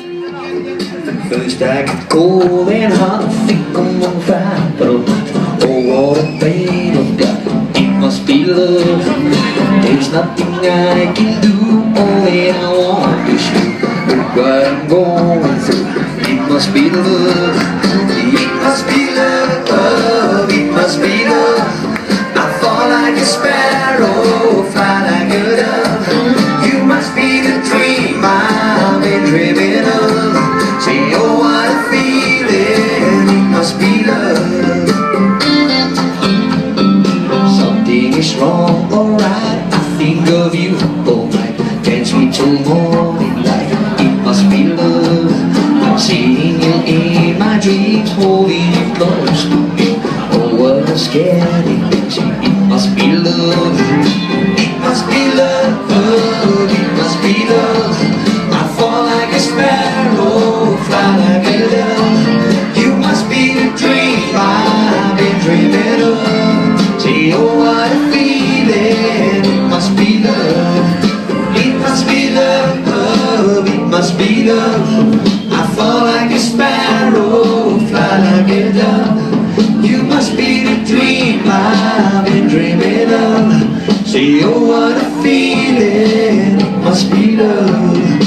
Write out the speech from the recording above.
First I get cold and hot, think I'm on fire, but oh, what a pain I've got. It must be love. There's nothing I can do, only I want to show what I'm going through. It must be love. It must be love. It must be love. I fall like a sparrow, fly like a dove. You must be the dream I've been dreaming of. Say, oh, what a feeling. It must be love. Something is wrong, alright. I think of you all night. Dance me till morning light. It must be love. I'm seeing you in my dreams, holding you close to me. Oh, what a scary picture. It must be love. It must be love. It must be love. I fall like a sparrow, fly like a dove. You must be the dream I've been dreaming of. Say, oh, what a feeling. It must be love. It must be love. It must be love. I fall like a sparrow, fly like a dove. You must be the dream I've been dreaming of. Say, oh, what a feeling. It must be love.